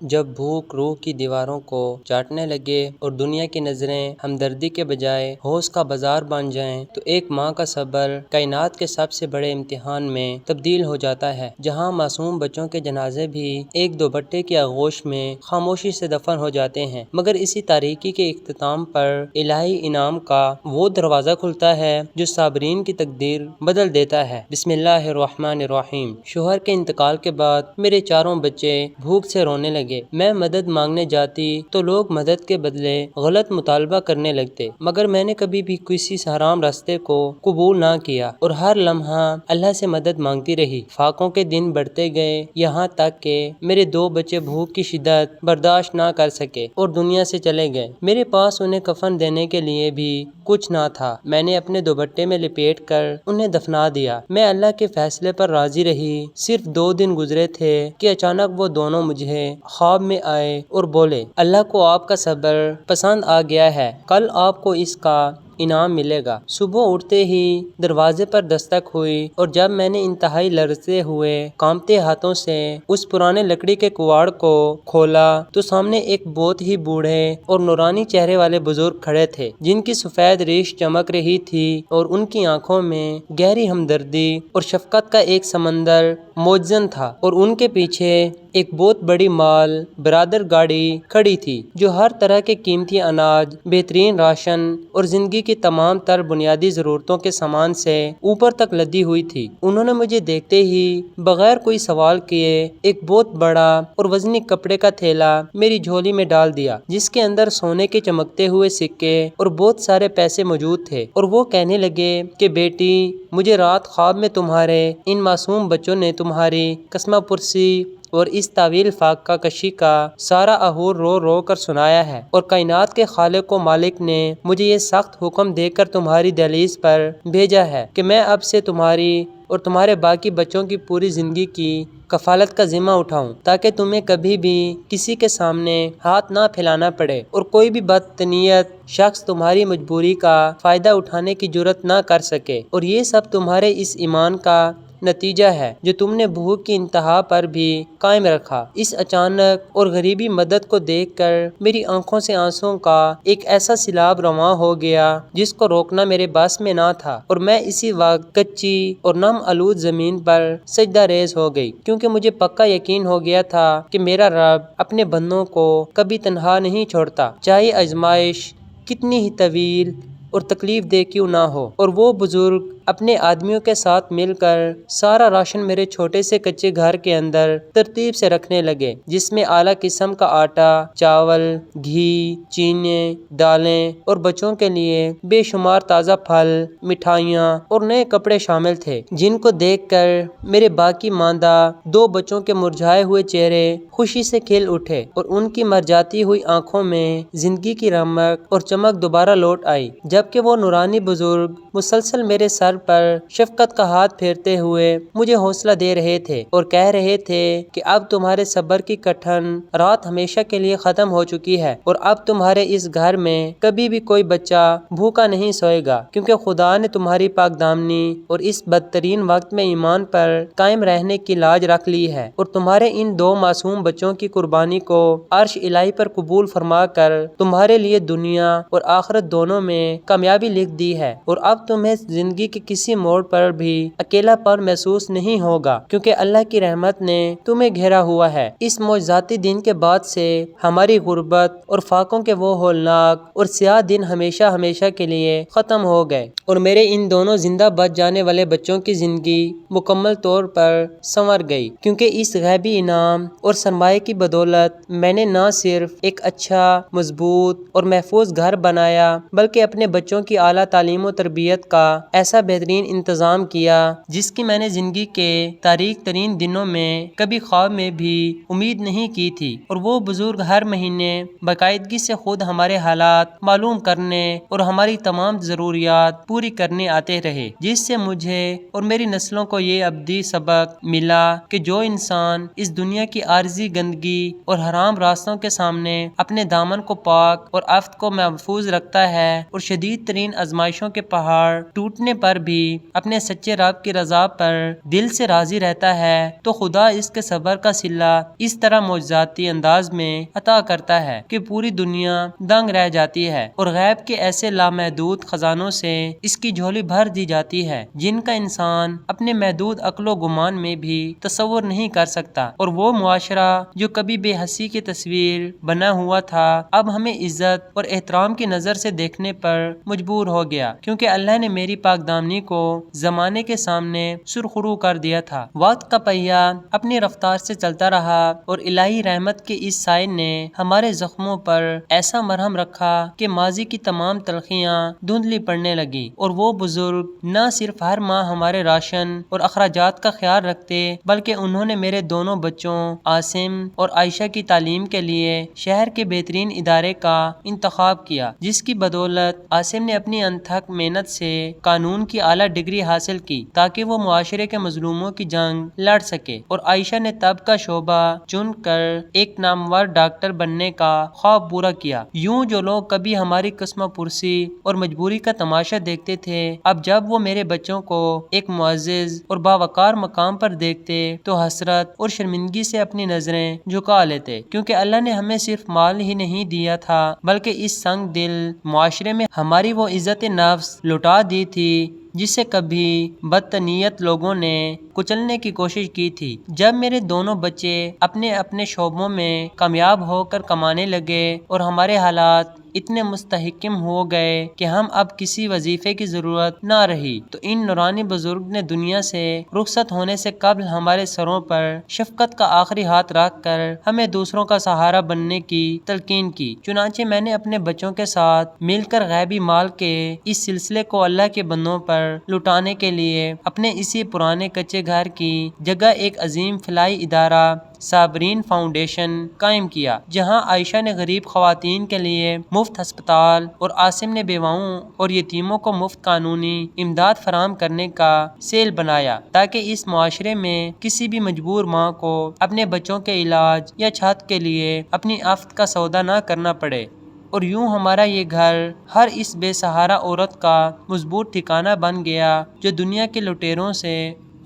جب بھوک روح کی دیواروں کو چاٹنے لگے اور دنیا کی نظریں ہمدردی کے بجائے ہوش کا بازار بن جائیں تو ایک ماں کا صبر کائنات کے سب سے بڑے امتحان میں تبدیل ہو جاتا ہے، جہاں معصوم بچوں کے جنازے بھی ایک دوپٹے کی آغوش میں خاموشی سے دفن ہو جاتے ہیں، مگر اسی تاریکی کے اختتام پر الہی انعام کا وہ دروازہ کھلتا ہے جو صابرین کی تقدیر بدل دیتا ہے۔ بسم اللہ الرحمن الرحیم۔ شوہر کے انتقال کے بعد میرے چاروں بچے بھوک سے رونے لگے۔ میں مدد مانگنے جاتی تو لوگ مدد کے بدلے غلط مطالبہ کرنے لگتے، مگر میں نے کبھی بھی کسی حرام راستے کو قبول نہ کیا اور ہر لمحہ اللہ سے مدد مانگتی رہی۔ فاقوں کے دن بڑھتے گئے، یہاں تک کہ میرے 2 بچے بھوک کی شدت برداشت نہ کر سکے اور دنیا سے چلے گئے۔ میرے پاس انہیں کفن دینے کے لیے بھی کچھ نہ تھا۔ میں نے اپنے دوپٹے میں لپیٹ کر انہیں دفنا دیا۔ میں اللہ کے فیصلے پر راضی رہی۔ صرف 2 دن گزرے تھے کہ اچانک وہ دونوں مجھے خواب میں آئے اور بولے، اللہ کو آپ کا صبر پسند آ گیا ہے، کل آپ کو اس کا انعام ملے گا۔ صبح اٹھتے ہی دروازے پر دستک ہوئی اور جب میں نے انتہائی لرزتے ہوئے کانپتے ہاتھوں سے اس پرانے لکڑی کے کواڑ کو کھولا تو سامنے ایک بہت ہی بوڑھے اور نورانی چہرے والے بزرگ کھڑے تھے، جن کی سفید ریش چمک رہی تھی اور ان کی آنکھوں میں گہری ہمدردی اور شفقت کا ایک سمندر موجزن تھا، اور ان کے پیچھے ایک بہت بڑی مال برادر گاڑی کھڑی تھی جو ہر طرح کے قیمتی اناج، بہترین راشن اور زندگی کی تمام تر بنیادی ضرورتوں کے سامان سے اوپر تک لدی ہوئی تھی۔ انہوں نے مجھے دیکھتے ہی بغیر کوئی سوال کیے ایک بہت بڑا اور وزنی کپڑے کا تھیلا میری جھولی میں ڈال دیا، جس کے اندر سونے کے چمکتے ہوئے سکے اور بہت سارے پیسے موجود تھے، اور وہ کہنے لگے کہ بیٹی، مجھے رات خواب میں تمہارے ان معصوم بچوں نے تمہاری قسمہ پرسی اور اس طویل فاقہ کشی کا سارا اہور رو رو کر سنایا ہے، اور کائنات کے خالق و مالک نے مجھے یہ سخت حکم دے کر تمہاری دہلیز پر بھیجا ہے کہ میں اب سے تمہاری اور تمہارے باقی بچوں کی پوری زندگی کی کفالت کا ذمہ اٹھاؤں، تاکہ تمہیں کبھی بھی کسی کے سامنے ہاتھ نہ پھیلانا پڑے اور کوئی بھی بدنیت شخص تمہاری مجبوری کا فائدہ اٹھانے کی جرات نہ کر سکے، اور یہ سب تمہارے اس ایمان کا نتیجہ ہے جو تم نے بھوک کی انتہا پر بھی قائم رکھا۔ اس اچانک اور غریبی مدد کو دیکھ کر میری آنکھوں سے آنسوؤں کا ایک ایسا سیلاب رواں ہو گیا جس کو روکنا میرے بس میں نہ تھا، اور میں اسی وقت کچی اور نم آلود زمین پر سجدہ ریز ہو گئی، کیونکہ مجھے پکا یقین ہو گیا تھا کہ میرا رب اپنے بندوں کو کبھی تنہا نہیں چھوڑتا، چاہے آزمائش کتنی ہی طویل اور تکلیف دہ کیوں نہ ہو۔ اور وہ بزرگ اپنے آدمیوں کے ساتھ مل کر سارا راشن میرے چھوٹے سے کچے گھر کے اندر ترتیب سے رکھنے لگے، جس میں اعلیٰ قسم کا آٹا، چاول، گھی، چینے، دالیں اور بچوں کے لیے بے شمار تازہ پھل، مٹھائیاں اور نئے کپڑے شامل تھے، جن کو دیکھ کر میرے باقی ماندہ 2 بچوں کے مرجھائے ہوئے چہرے خوشی سے کھل اٹھے اور ان کی مر جاتی ہوئی آنکھوں میں زندگی کی رمق اور چمک دوبارہ لوٹ آئی، جبکہ وہ نورانی بزرگ مسلسل میرے سر پر شفقت کا ہاتھ پھیرتے ہوئے مجھے حوصلہ دے رہے تھے اور کہہ رہے تھے کہ اب تمہارے صبر کی کٹھن رات ہمیشہ کے لیے ختم ہو چکی ہے، اور اب تمہارے اس گھر میں کبھی بھی کوئی بچہ بھوکا نہیں سوئے گا، کیونکہ خدا نے تمہاری پاک دامنی اور اس بدترین وقت میں ایمان پر قائم رہنے کی لاج رکھ لی ہے، اور تمہارے ان 2 معصوم بچوں کی قربانی کو عرش الہی پر قبول فرما کر تمہارے لیے دنیا اور آخرت دونوں میں کامیابی لکھ دی ہے، اور اب تمہیں زندگی کے کسی موڑ پر بھی اکیلا پن محسوس نہیں ہوگا، کیونکہ اللہ کی رحمت نے تمہیں گھیرا ہوا ہے۔ اس معجزاتی دن کے بعد سے ہماری غربت اور فاقوں کے وہ ہولناک اور سیاہ دن ہمیشہ ہمیشہ کے لیے ختم ہو گئے، اور میرے ان دونوں زندہ بچ جانے والے بچوں کی زندگی مکمل طور پر سنور گئی، کیونکہ اس غیبی انعام اور سرمایہ کی بدولت میں نے نہ صرف ایک اچھا، مضبوط اور محفوظ گھر بنایا، بلکہ اپنے بچوں کی اعلیٰ تعلیم و تربیت کا ایسا بہترین انتظام کیا جس کی میں نے زندگی کے تاریک ترین دنوں میں کبھی خواب میں بھی امید نہیں کی تھی، اور وہ بزرگ ہر مہینے باقاعدگی سے خود ہمارے حالات معلوم کرنے اور ہماری تمام ضروریات پوری کرنے آتے رہے، جس سے مجھے اور میری نسلوں کو یہ ابدی سبق ملا کہ جو انسان اس دنیا کی عارضی گندگی اور حرام راستوں کے سامنے اپنے دامن کو پاک اور عفت کو محفوظ رکھتا ہے، اور شدید ترین آزمائشوں کے پہاڑ ٹوٹنے پر بھی اپنے سچے رب کی رضا پر دل سے راضی رہتا ہے تو خدا اس کے صبر کا صلہ اس طرح معجزاتی انداز میں عطا کرتا ہے کہ پوری دنیا دنگ رہ جاتی ہے اور غیب کے ایسے لامحدود خزانوں سے اس کی جھولی بھر دی جاتی ہے جن کا انسان اپنے محدود عقل و گمان میں بھی تصور نہیں کر سکتا۔ اور وہ معاشرہ جو کبھی بے حسی کی تصویر بنا ہوا تھا اب ہمیں عزت اور احترام کی نظر سے دیکھنے پر مجبور ہو گیا، کیونکہ اللہ نے میری پاک دامنی کو زمانے کے سامنے سرخرو کر دیا تھا۔ وقت کا پہیہ اپنی رفتار سے چلتا رہا اور الہی رحمت کے اس سائل نے ہمارے زخموں پر ایسا مرہم رکھا کہ ماضی کی تمام تلخیاں دھندلی پڑنے لگی، اور وہ بزرگ نہ صرف ہر ماہ ہمارے راشن اور اخراجات کا خیال رکھتے بلکہ انہوں نے میرے دونوں بچوں عاصم اور عائشہ کی تعلیم کے لیے شہر کے بہترین ادارے کا انتخاب کیا، جس کی بدولت عاصم نے اپنی انتھک محنت سے قانون کی اعلیٰ ڈگری حاصل کی تاکہ وہ معاشرے کے مظلوموں کی جنگ لڑ سکے، اور عائشہ نے طب کا شعبہ چن کر ایک نامور ڈاکٹر بننے کا خواب پورا کیا۔ یوں جو لوگ کبھی ہماری قسمہ پرسی اور مجبوری کا تماشا دیکھتے تھے اب جب وہ میرے بچوں کو ایک معزز اور باوقار مقام پر دیکھتے تو حسرت اور شرمندگی سے اپنی نظریں جھکا لیتے، کیونکہ اللہ نے ہمیں صرف مال ہی نہیں دیا تھا بلکہ اس سنگ دل معاشرے میں ہماری وہ عزت نفس لٹا دی تھی جسے کبھی بدتنیت لوگوں نے کچلنے کی کوشش کی تھی۔ جب میرے دونوں بچے اپنے اپنے شعبوں میں کامیاب ہو کر کمانے لگے اور ہمارے حالات اتنے مستحکم ہو گئے کہ ہم اب کسی وظیفے کی ضرورت نہ رہی تو ان نورانی بزرگ نے دنیا سے رخصت ہونے سے قبل ہمارے سروں پر شفقت کا آخری ہاتھ رکھ کر ہمیں دوسروں کا سہارا بننے کی تلقین کی۔ چنانچہ میں نے اپنے بچوں کے ساتھ مل کر غیبی مال کے اس سلسلے کو اللہ کے بندوں پر لٹانے کے لیے اپنے اسی پرانے کچے گھر کی جگہ ایک عظیم فلاحی ادارہ صابرین فاؤنڈیشن قائم کیا، جہاں عائشہ نے غریب خواتین کے لیے مفت ہسپتال اور عاصم نے بیواؤں اور یتیموں کو مفت قانونی امداد فراہم کرنے کا سیل بنایا تاکہ اس معاشرے میں کسی بھی مجبور ماں کو اپنے بچوں کے علاج یا چھت کے لیے اپنی آفت کا سودا نہ کرنا پڑے۔ اور یوں ہمارا یہ گھر ہر اس بے سہارا عورت کا مضبوط ٹھکانہ بن گیا جو دنیا کے لٹیروں سے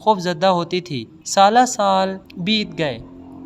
خوف زدہ ہوتی تھی۔ سالہ سال بیت گئے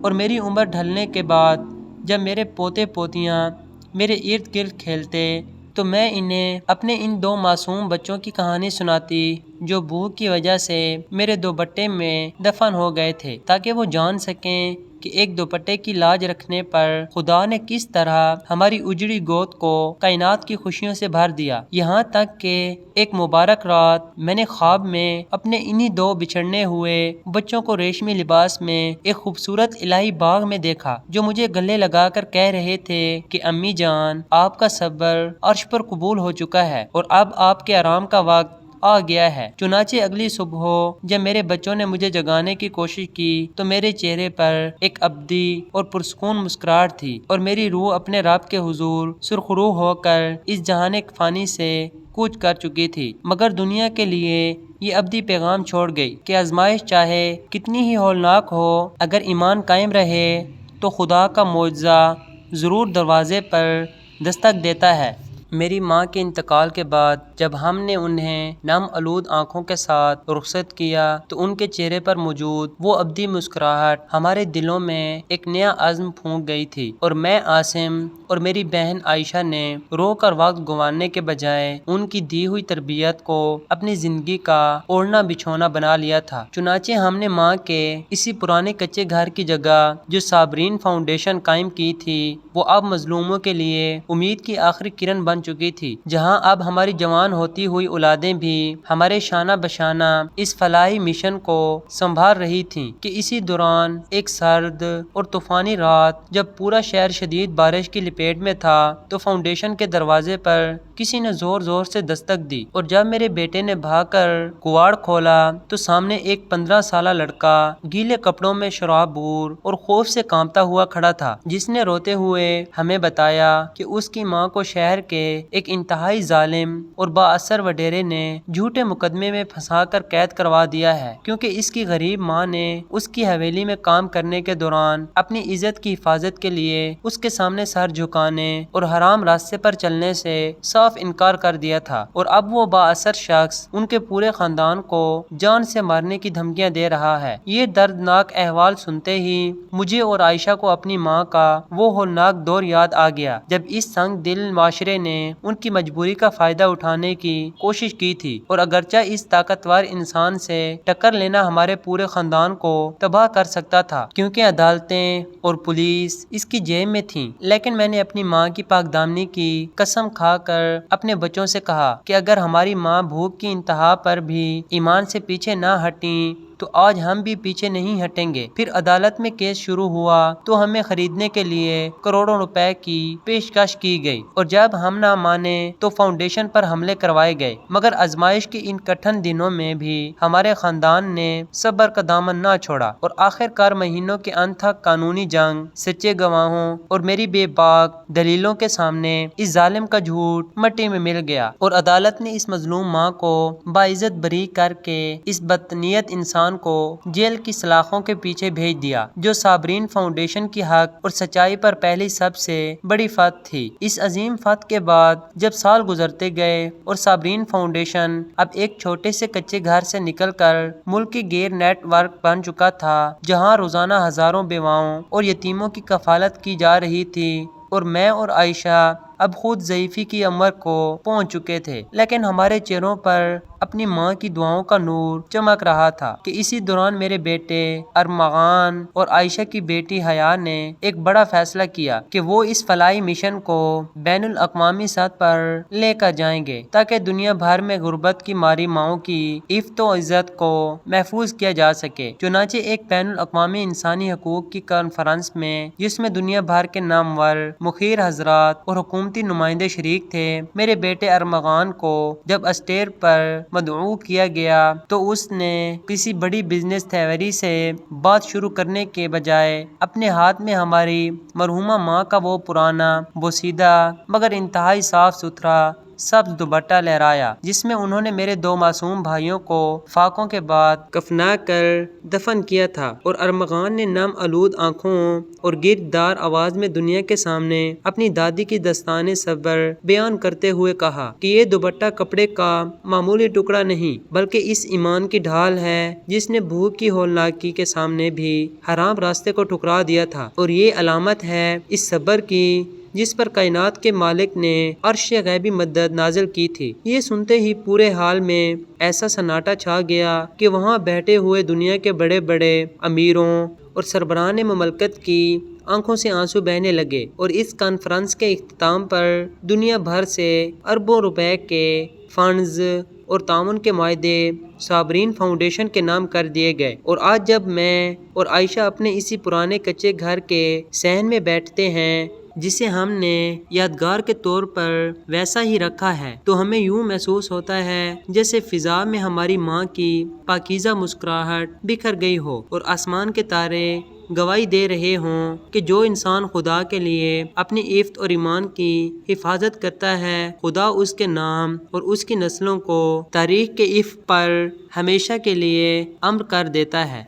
اور میری عمر ڈھلنے کے بعد جب میرے پوتے پوتیاں میرے ارد گرد کھیلتے تو میں انہیں اپنے ان دو معصوم بچوں کی کہانی سناتی جو بھوک کی وجہ سے میرے دوپٹے میں دفن ہو گئے تھے، تاکہ وہ جان سکیں کہ ایک دوپٹے کی لاج رکھنے پر خدا نے کس طرح ہماری اجڑی گود کو کائنات کی خوشیوں سے بھر دیا۔ یہاں تک کہ ایک مبارک رات میں نے خواب میں اپنے انہی دو بچھڑنے ہوئے بچوں کو ریشمی لباس میں ایک خوبصورت الہی باغ میں دیکھا جو مجھے گلے لگا کر کہہ رہے تھے کہ امی جان آپ کا صبر عرش پر قبول ہو چکا ہے اور اب آپ کے آرام کا وقت آ گیا ہے۔ چنانچہ اگلی صبح جب میرے بچوں نے مجھے جگانے کی کوشش کی تو میرے چہرے پر ایک ابدی اور پرسکون مسکراہٹ تھی اور میری روح اپنے رب کے حضور سرخرو ہو کر اس جہان فانی سے کوچ کر چکی تھی، مگر دنیا کے لیے یہ ابدی پیغام چھوڑ گئی کہ آزمائش چاہے کتنی ہی ہولناک ہو، اگر ایمان قائم رہے تو خدا کا معجزہ ضرور دروازے پر دستک دیتا ہے۔ میری ماں کے انتقال کے بعد جب ہم نے انہیں نم آلود آنکھوں کے ساتھ رخصت کیا تو ان کے چہرے پر موجود وہ ابدی مسکراہٹ ہمارے دلوں میں ایک نیا عزم پھونک گئی تھی، اور میں عاصم اور میری بہن عائشہ نے رو کر وقت گنوانے کے بجائے ان کی دی ہوئی تربیت کو اپنی زندگی کا اوڑھنا بچھونا بنا لیا تھا۔ چنانچہ ہم نے ماں کے اسی پرانے کچے گھر کی جگہ جو صابرین فاؤنڈیشن قائم کی تھی وہ اب مظلوموں کے لیے امید کی آخری کرن بن چکی تھی، جہاں اب ہماری جوان ہوتی ہوئی اولادیں بھی ہمارے شانہ بشانہ اس فلاحی مشن کو سنبھال رہی تھیں کہ اسی دوران ایک سرد اور طوفانی رات جب پورا شہر شدید بارش کی لپیٹ میں تھا تو فاؤنڈیشن کے دروازے پر کسی نے زور زور سے دستک دی، اور جب میرے بیٹے نے بھاگ کر کواڑ کھولا تو سامنے ایک 15 سالہ لڑکا گیلے کپڑوں میں شرابور اور خوف سے کانپتا ہوا کھڑا تھا، جس نے روتے ہوئے ہمیں بتایا کہ اس کی ماں کو شہر کے ایک انتہائی ظالم اور با اثر وڈیرے نے جھوٹے مقدمے میں پھنسا کر قید کروا دیا ہے، کیونکہ اس کی غریب ماں نے اس کی حویلی میں کام کرنے کے دوران اپنی عزت کی حفاظت کے لیے اس کے سامنے سر جھکانے اور حرام راستے پر چلنے سے صاف صاف انکار کر دیا تھا اور اب وہ با اثر شخص ان کے پورے خاندان کو جان سے مارنے کی دھمکیاں دے رہا ہے۔ یہ دردناک احوال سنتے ہی مجھے اور عائشہ کو اپنی ماں کا وہ ہولناک دور یاد آ گیا جب اس سنگ دل معاشرے نے ان کی مجبوری کا فائدہ اٹھانے کی کوشش کی تھی، اور اگرچہ اس طاقتور انسان سے ٹکر لینا ہمارے پورے خاندان کو تباہ کر سکتا تھا کیونکہ عدالتیں اور پولیس اس کی جیب میں تھیں، لیکن میں نے اپنی ماں کی پاک دامنی کی قسم کھا کر اپنے بچوں سے کہا کہ اگر ہماری ماں بھوک کی انتہا پر بھی ایمان سے پیچھے نہ ہٹیں تو آج ہم بھی پیچھے نہیں ہٹیں گے۔ پھر عدالت میں کیس شروع ہوا تو ہمیں خریدنے کے لیے کروڑوں روپے کی پیشکش کی گئی، اور جب ہم نہ مانے تو فاؤنڈیشن پر حملے کروائے گئے، مگر آزمائش کی ان کٹھن دنوں میں بھی ہمارے خاندان نے صبر کا دامن نہ چھوڑا، اور آخر کار مہینوں کے انت تک قانونی جنگ، سچے گواہوں اور میری بے باک دلیلوں کے سامنے اس ظالم کا جھوٹ مٹی میں مل گیا، اور عدالت نے اس مظلوم ماں کو باعزت بری کر کے اس بدنیت انسان کو جیل کی سلاخوں کے پیچھے بھیج دیا جو صابرین فاؤنڈیشن کی حق اور سچائی پر پہلی سب سے بڑی فتح تھی۔ اس عظیم فتح کے بعد جب سال گزرتے گئے اور صابرین فاؤنڈیشن اب ایک چھوٹے سے کچے گھر سے نکل کر ملکی گیر نیٹ ورک بن چکا تھا جہاں روزانہ ہزاروں بیواؤں اور یتیموں کی کفالت کی جا رہی تھی، اور میں اور عائشہ اب خود ضعیفی کی عمر کو پہنچ چکے تھے، لیکن ہمارے چہروں پر اپنی ماں کی دعاؤں کا نور چمک رہا تھا کہ اسی دوران میرے بیٹے ارمغان اور عائشہ کی بیٹی حیا نے ایک بڑا فیصلہ کیا کہ وہ اس فلاحی مشن کو بین الاقوامی سطح پر لے کر جائیں گے تاکہ دنیا بھر میں غربت کی ماری ماؤں کی عفت و عزت کو محفوظ کیا جا سکے۔ چنانچہ ایک بین الاقوامی انسانی حقوق کی کانفرنس میں جس میں دنیا بھر کے نامور مخیر حضرات اور حکومتی نمائندے شریک تھے، میرے بیٹے ارمغان کو جب اسٹیج پر مدعو کیا گیا تو اس نے کسی بڑی بزنس تھیوری سے بات شروع کرنے کے بجائے اپنے ہاتھ میں ہماری مرحومہ ماں کا وہ پرانا بوسیدہ مگر انتہائی صاف ستھرا سبز دوپٹہ لہرایا جس میں انہوں نے میرے دو معصوم بھائیوں کو فاقوں کے بعد کفنا کر دفن کیا تھا، اور ارمغان نے نم آلود آنکھوں اور گرددار آواز میں دنیا کے سامنے اپنی دادی کی داستان صبر بیان کرتے ہوئے کہا کہ یہ دوپٹہ کپڑے کا معمولی ٹکڑا نہیں بلکہ اس ایمان کی ڈھال ہے جس نے بھوک کی ہولناکی کے سامنے بھی حرام راستے کو ٹھکرا دیا تھا، اور یہ علامت ہے اس صبر کی جس پر کائنات کے مالک نے عرش غیبی مدد نازل کی تھی۔ یہ سنتے ہی پورے حال میں ایسا سناٹا چھا گیا کہ وہاں بیٹھے ہوئے دنیا کے بڑے بڑے امیروں اور سربراہان مملکت کی آنکھوں سے آنسو بہنے لگے، اور اس کانفرنس کے اختتام پر دنیا بھر سے اربوں روپے کے فنڈز اور تعاون کے معاہدے صابرین فاؤنڈیشن کے نام کر دیے گئے، اور آج جب میں اور عائشہ اپنے اسی پرانے کچے گھر کے صحن میں بیٹھتے ہیں جسے ہم نے یادگار کے طور پر ویسا ہی رکھا ہے تو ہمیں یوں محسوس ہوتا ہے جیسے فضا میں ہماری ماں کی پاکیزہ مسکراہٹ بکھر گئی ہو اور آسمان کے تارے گواہی دے رہے ہوں کہ جو انسان خدا کے لیے اپنی عفت اور ایمان کی حفاظت کرتا ہے، خدا اس کے نام اور اس کی نسلوں کو تاریخ کے افق پر ہمیشہ کے لیے امر کر دیتا ہے۔